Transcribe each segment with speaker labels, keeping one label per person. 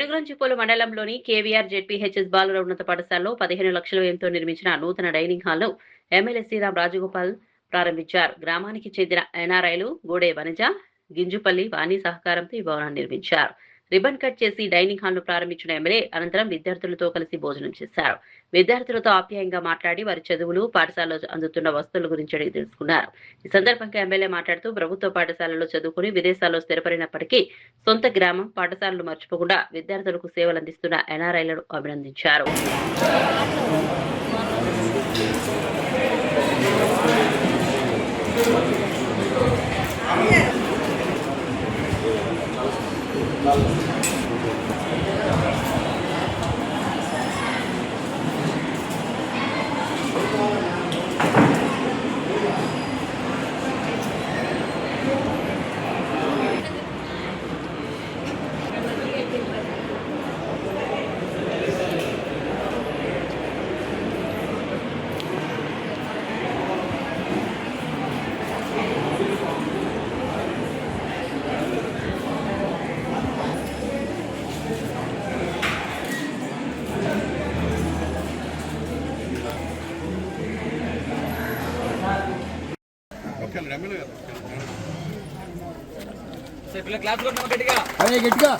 Speaker 1: చిగురంచిపోలు మండలంలోని కేవీఆర్ జెడ్పీహెచ్ఎస్ బాలుర ఉన్నత పాఠశాలలో 15 లక్షల వ్యయంతో నిర్మించిన నూతన డైనింగ్ హాల్ను ఎమ్మెల్యే శ్రీరామ్ రాజగోపాల్ ప్రారంభించారు. గ్రామానికి చెందిన ఎన్ఆర్ఐలు గోడే వనజ, గింజుపల్లి వాణి సహకారంతో ఈ భవనాన్ని నిర్మించారు. రిబన్ కట్ చేసి డైనింగ్ హాల్ను ప్రారంభించిన ఎమ్మెల్యే అనంతరం విద్యార్థులతో కలిసి భోజనం చేశారు. విద్యార్థులతో ఆప్యాయంగా మాట్లాడి వారి చదువులు, పాఠశాలలో అందుతున్న వస్తువుల గురించి అడిగి తెలుసుకున్నారు. ఈ సందర్భంగా ఎమ్మెల్యే మాట్లాడుతూ ప్రభుత్వ పాఠశాలలో చదువుకుని విదేశాల్లో స్థిరపడినప్పటికీ సొంత గ్రామం, పాఠశాలలు మర్చిపోకుండా విద్యార్థులకు సేవలు అందిస్తున్న ఎన్ఆర్ఐలను అభినందించారు.
Speaker 2: క్లాస్ గట్టిగా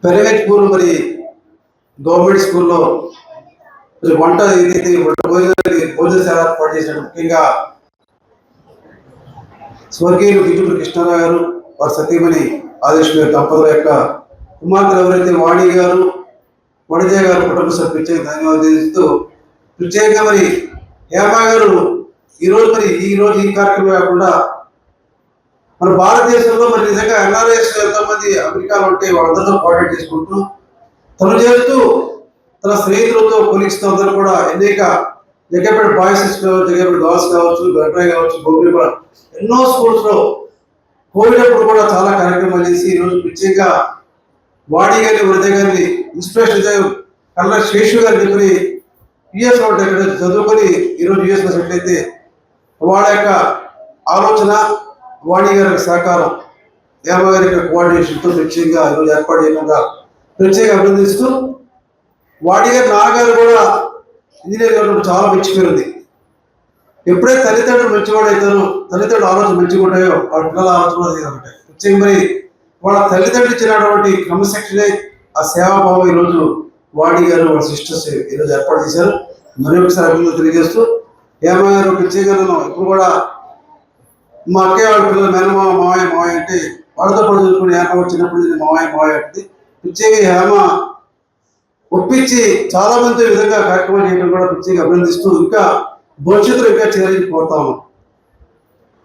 Speaker 3: ప్రైవేట్ స్కూల్ మరి గవర్నమెంట్ స్కూల్లో వంట ఏదైతే భోజన సేవ ఏర్పాటు చేసినట్టు ముఖ్యంగా స్వర్గీయులు గిట్టుపూడి కృష్ణారావు గారు వారి సతీమణి ఆదేశ్ గారు దంపతుల యొక్క కుమార్తెలు ఎవరైతే వాణి గారు వణిజ గారు కుటుంబ సభ్యులు ప్రత్యేక ధన్యవాదాలు తెలుస్తూ ప్రత్యేకంగా మరి హేమా గారు ఈరోజు ఈ కార్యక్రమం కాకుండా మన భారతదేశంలో మరి నిజంగా ఎన్ఆర్ఐస్ ఎంతోమంది అమెరికాలో ఉంటే వాళ్ళందరితో కోఆర్డినేట్ చేసుకుంటూ తను చేస్తూ తన స్నేహితులతో కొలీగ్స్తో అందరూ కూడా అనేక జగ్గపేట బాయ్స్ కావచ్చు, జగ్గపేట గర్ల్స్ కావచ్చు, గట్రాయ్ కావచ్చు, గోపిపడ ఎన్నో స్కూల్స్లో కోవిడ్ అప్పుడు కూడా చాలా కార్యక్రమాలు చేసి ఈరోజు ప్రత్యేకంగా వాణి గారిని వృద్ధ గారిని ఇన్స్పిరేషన్ కల్లా శేషు గారిని చెప్పి యుఎస్లో చదువుకొని ఈరోజు యుఎస్లో సెటిల్ అయితే వాళ్ళ యొక్క ఆలోచన వాణి గారి సహకారం హేమ గారి యొక్క కోఆర్డినేషన్తో ప్రత్యేకంగా ఈరోజు ఏర్పాటు చేయకుండా ప్రత్యేకంగా అభినందిస్తూ వాణి గారి నాన్నగారు కూడా ఇంజనీర్ గారు చాలా మెచ్చిపోయింది. ఎప్పుడైతే తల్లిదండ్రులు మంచివాడు అవుతారో, తల్లిదండ్రులు ఆలోచన మంచిగా ఉంటాయో వాళ్ళ పిల్లల ఆలోచన ఉంటాయి. ప్రత్యేకంగా మరి వాళ్ళ తల్లిదండ్రులు ఇచ్చినటువంటి క్రమశిక్షణే ఆ సేవాభావం ఈరోజు వాణి గారు వాళ్ళ సిస్టర్స్ ఈరోజు ఏర్పాటు చేశారు. మరొకసారి అభినందనలు తెలియజేస్తూ హేమ గారు ప్రత్యేకంగా ఇప్పుడు కూడా మా అక్కయ్య వాళ్ళ పిల్లలు మేనమావ మావయ్య అంటే వాళ్ళతో కూడా చదువుకుని హేమ చిన్నప్పుడు మావయ్య అంటే ప్రత్యేకంగా హేమ ఒప్పించి చాలా మంది విధంగా కార్యక్రమాలు చేయడం కూడా ప్రత్యేకంగా అభినందిస్తూ ఇంకా భవిష్యత్తులో ఇంకా చేయాలని కోరుతా ఉన్నాం.